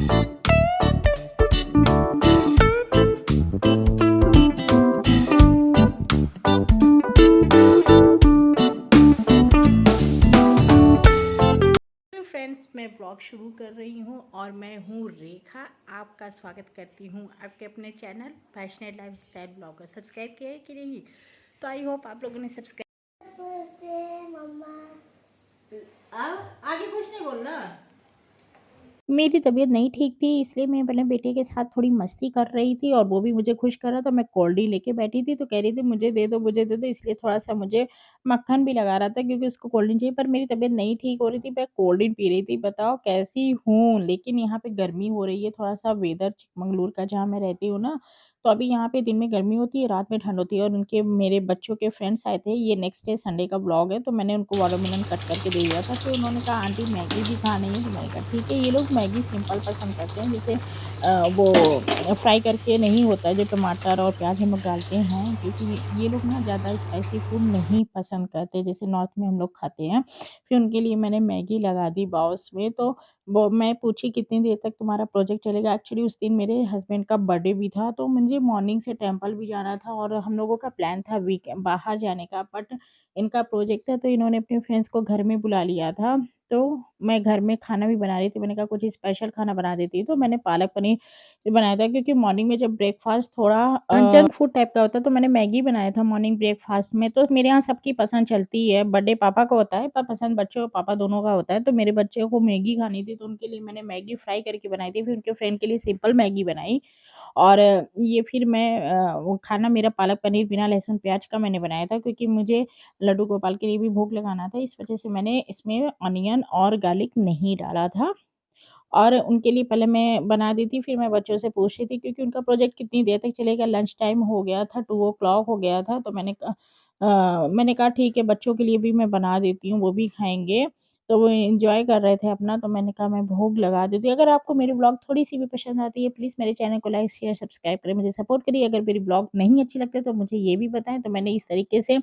Hello friends, मैं blog शुरू कर रही हूँ और मैं हूँ रेखा। आपका स्वागत करती हूँ आपके अपने channel passionate lifestyle blogger. Subscribe किया है कि नहीं? तो आई होप आप लोगों ने सब्सक्राइब। आगे कुछ नहीं बोलना। मेरी तबीयत नहीं ठीक थी, इसलिए मैं अपने बेटे के साथ थोड़ी मस्ती कर रही थी और वो भी मुझे खुश कर रहा था। मैं कोल्ड ड्रिंक लेके बैठी थी तो कह रही थी मुझे दे दो, मुझे दे दो, इसलिए थोड़ा-सा मुझे मक्खन भी लगा रहा था क्योंकि उसको कोल्ड ड्रिंक चाहिए। पर मेरी तबीयत नहीं ठीक हो रही थी, मैं कोल्ड ड्रिंक पी रही थी। बताओ कैसी हूँ? लेकिन यहाँ पे गर्मी हो रही है, थोड़ा-सा वेदर चिकमंगलुरु का जहाँ मैं रहती हूँ ना, तो अभी यहाँ पे दिन में गर्मी होती है, रात में ठंड होती है। और उनके मेरे बच्चों के फ्रेंड्स आए थे, ये नेक्स्ट डे संडे का व्लॉग है, तो मैंने उनको वाटरमेलन कट करके दे दिया था। फिर उन्होंने कहा आंटी मैगी भी खानी है, तो मैंने कहा ठीक है। ये लोग मैगी सिंपल पसंद करते हैं, जैसे वो फ्राई करके नहीं होता है जो टमाटर और प्याज़ हम लोग डालते हैं, क्योंकि ये लोग ना ज़्यादा स्पाइसी फूड नहीं पसंद करते, जैसे नॉर्थ में हम लोग खाते हैं। फिर उनके लिए मैंने मैगी लगा दी बाउल्स में। तो वो मैं पूछी कितनी देर तक तुम्हारा प्रोजेक्ट चलेगा? एक्चुअली उस दिन मेरे हस्बैंड का बर्थडे भी था, तो मुझे मॉर्निंग से टेंपल भी जाना था और हम लोगों का प्लान था बाहर जाने का, बट इनका प्रोजेक्ट था तो इन्होंने अपने फ्रेंड्स को घर में बुला लिया था। तो मैं घर में खाना भी बना रही थी, मैंने कहा कुछ स्पेशल खाना बना देती हूँ, तो मैंने पालक पनीर बनाया था क्योंकि मॉर्निंग में जब ब्रेकफास्ट थोड़ा जंक फूड टाइप का होता है, तो मैंने मैगी बनाया था मॉर्निंग ब्रेकफास्ट में। तो मेरे यहाँ सबकी पसंद चलती है, बर्थडे पापा का होता है पर पसंद बच्चों और पापा दोनों का होता है। तो मेरे बच्चों को मैगी खानी थी, तो उनके लिए मैंने मैगी फ्राई करके बनाई थी, फिर उनके फ्रेंड के लिए सिंपल मैगी बनाई। और ये फिर मैं वो खाना मेरा पालक पनीर बिना लहसुन प्याज का मैंने बनाया था, क्योंकि मुझे लड्डू गोपाल के लिए भी भोग लगाना था, इस वजह से मैंने इसमें ऑनियन और गार्लिक नहीं डाला था। और उनके लिए पहले मैं बना दी थी, फिर मैं बच्चों से पूछ रही थी क्योंकि उनका प्रोजेक्ट कितनी देर तक चलेगा, लंच टाइम हो गया था, 2 ओ क्लॉक हो गया था। तो मैंने कहा ठीक है बच्चों के लिए भी मैं बना देती हूँ, वो भी खाएँगे। तो वो एन्जॉय कर रहे थे अपना, तो मैंने कहा मैं भोग लगा देती हूँ। अगर आपको मेरी ब्लॉग थोड़ी-सी भी पसंद आती है, प्लीज़ मेरे चैनल को लाइक, शेयर, सब्सक्राइब करें, मुझे सपोर्ट करिए। अगर मेरी ब्लॉग नहीं अच्छी लगती है तो मुझे ये भी बताएँ। तो मैंने इस तरीके से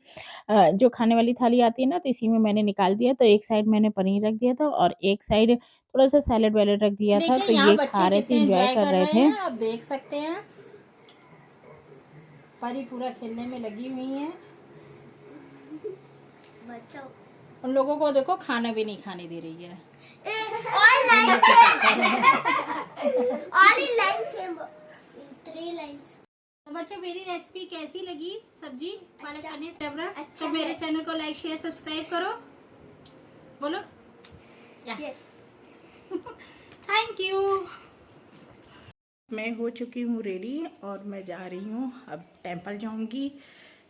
जो खाने वाली थाली आती है ना, तो इसी में मैंने निकाल दिया। तो एक साइड मैंने पनीर रख दिया था और एक साइड थोड़ा-सा सैलेड-वैलेड रख दिया था, देखिए तो यहाँ ये खा बच्चे रहे थे, कितने एन्जॉय एंजॉय कर कर रहे रहे थे। हैं, आप देख सकते हैं। परी पूरा खेलने में लगी हुई है। बच्चों उन लोगों को देखो खाना भी नहीं खाने दे रही है। तो बच्चों मेरी रेसिपी कैसी लगी? सब्जी पालक पनीर टेबरा। तो मेरे चैनल को लाइक शेयर सब्सक्राइब करो, बोलो यस। Thank you. मैं हो चुकी हूँ रेडी और मैं जा रही हूँ, अब टेंपल जाऊँगी,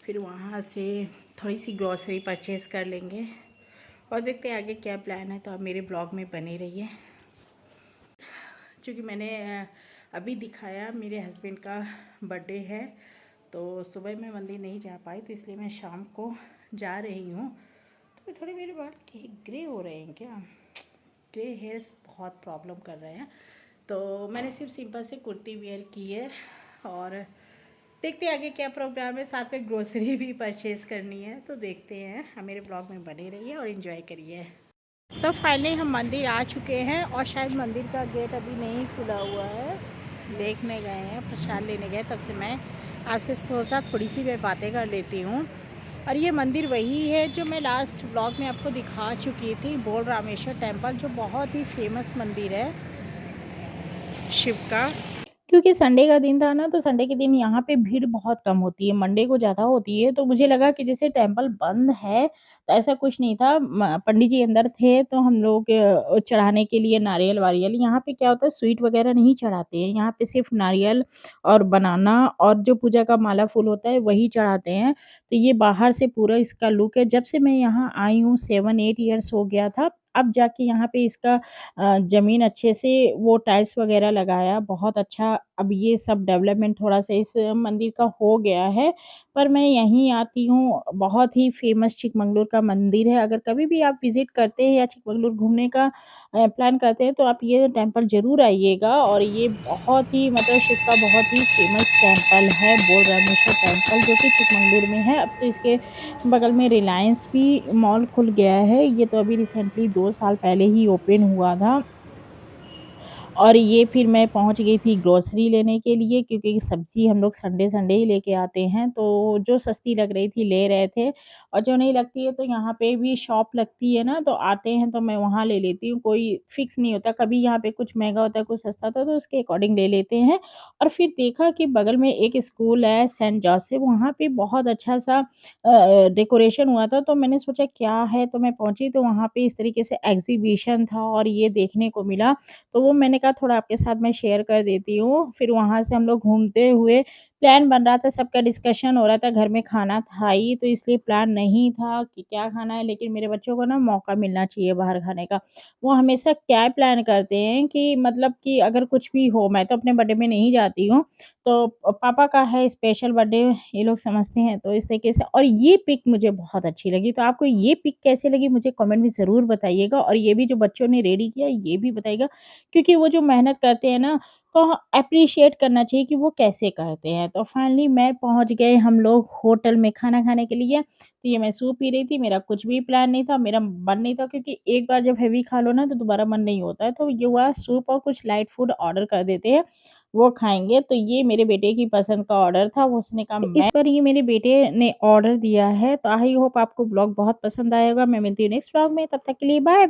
फिर वहाँ से थोड़ी सी ग्रॉसरी परचेज़ कर लेंगे और देखते हैं आगे क्या प्लान है। तो आप मेरे ब्लॉग में बने रहिए। क्योंकि मैंने अभी दिखाया मेरे हस्बैंड का बर्थडे है, तो सुबह मैं मंदिर नहीं जा पाई, तो इसलिए मैं शाम को जा रही हूँ। तो थोड़े मेरे बाल ग्रे हो रहे हैं क्या? ग्रे हेयर्स बहुत प्रॉब्लम कर रहे हैं, तो मैंने सिर्फ सिंपल से कुर्ती वेयर की है और देखते हैं आगे क्या प्रोग्राम है। साथ में ग्रोसरी भी परचेज़ करनी है, तो देखते हैं। हम मेरे ब्लॉग में बने रहिए और इन्जॉय करिए। तो फाइनली हम मंदिर आ चुके हैं और शायद मंदिर का गेट अभी नहीं खुला हुआ है, देखने गए हैं, प्रसाद लेने गए। तब से मैं आपसे सोचा थोड़ी सी मैं बातें कर लेती हूँ। और ये मंदिर वही है जो मैं लास्ट ब्लॉग में आपको दिखा चुकी थी, बोल रामेश्वर टेम्पल, जो बहुत ही फेमस मंदिर है शिव का। क्योंकि संडे का दिन था ना, तो संडे के दिन यहाँ पे भीड़ बहुत कम होती है, मंडे को ज़्यादा होती है। तो मुझे लगा कि जैसे टेम्पल बंद है, तो ऐसा कुछ नहीं था। पंडित जी अंदर थे, तो हम लोग चढ़ाने के लिए नारियल-वारियल, यहाँ पे क्या होता है स्वीट वगैरह नहीं चढ़ाते हैं, यहाँ पे सिर्फ नारियल और बनाना और जो पूजा का माला फूल होता है वही चढ़ाते हैं। तो ये बाहर से पूरा इसका लुक है। जब से मैं यहाँ आई हूँ 7-8 ईयर्स हो गया था, अब जाके यहाँ पे इसका ज़मीन अच्छे से वो टाइल्स वगैरह लगाया, बहुत अच्छा अब ये सब डेवलपमेंट थोड़ा-सा इस मंदिर का हो गया है। पर मैं यहीं आती हूँ, बहुत ही फ़ेमस चिकमंगलुरु का मंदिर है। अगर कभी भी आप विज़िट करते हैं या चिकमंगलुरु घूमने का प्लान करते हैं, तो आप ये टेम्पल ज़रूर आइएगा। और ये बहुत ही मतलब शिव का बहुत ही फ़ेमस टेम्पल है, बोल रामेश्वर टेम्पल, जो कि चिकमंगलुरु में है। अब तो इसके बगल में रिलायंस भी मॉल खुल गया है, ये तो अभी रिसेंटली 2 साल पहले ही ओपन हुआ था। और ये फिर मैं पहुँच गई थी ग्रोसरी लेने के लिए, क्योंकि सब्ज़ी हम लोग संडे-संडे ही लेके आते हैं, तो जो सस्ती लग रही थी ले रहे थे, और जो नहीं लगती है तो यहाँ पे भी शॉप लगती है ना, तो आते हैं तो मैं वहाँ ले लेती हूँ, कोई फिक्स नहीं होता, कभी यहाँ पे कुछ महँगा होता है, कुछ सस्ता होता है, तो उसके अकॉर्डिंग ले लेते हैं। और फिर देखा कि बगल में एक स्कूल है सेंट जोसेफ, वहाँ पे बहुत अच्छा-सा डेकोरेशन हुआ था, तो मैंने सोचा क्या है, तो मैं पहुँची तो वहाँ पे इस तरीके से एग्ज़िबिशन था और ये देखने को मिला, तो वो मैंने कहा थोड़ा आपके साथ मैं शेयर कर देती हूँ। फिर वहाँ से हम लोग घूमते हुए, प्लान बन रहा था, सबका डिस्कशन हो रहा था, घर में खाना था ही, तो इसलिए प्लान नहीं था कि क्या खाना है, लेकिन मेरे बच्चों को ना मौका मिलना चाहिए बाहर खाने का। वो हमेशा क्या प्लान करते हैं कि मतलब कि अगर कुछ भी हो, मैं तो अपने बर्थडे में नहीं जाती हूँ, तो पापा का है स्पेशल बर्थडे, ये लोग समझते हैं, तो इस तरीके से। और ये पिक मुझे बहुत अच्छी लगी, तो आपको ये पिक कैसी लगी मुझे कमेंट में ज़रूर बताइएगा, और ये भी जो बच्चों ने रेडी किया ये भी बताइएगा, क्योंकि वो जो मेहनत करते हैं ना, तो एप्रिशिएट करना चाहिए कि वो कैसे करते हैं। तो फाइनली मैं पहुँच गए हम लोग होटल में खाना खाने के लिए, तो ये मैं सूप पी रही थी, मेरा कुछ भी प्लान नहीं था, मेरा मन नहीं था, क्योंकि एक बार जब हेवी खा लो ना तो दोबारा मन नहीं होता है, तो ये हुआ सूप और कुछ लाइट फूड ऑर्डर कर देते हैं, वो खाएँगे। तो ये मेरे बेटे की पसंद का ऑर्डर था, वो उसने कहा इस बार ये मेरे बेटे ने ऑर्डर दिया है, तो आई होप आपको व्लॉग बहुत पसंद आएगा। मैं मिलती हूँ नेक्स्ट व्लॉग में, तब तक के लिए बाय बाय।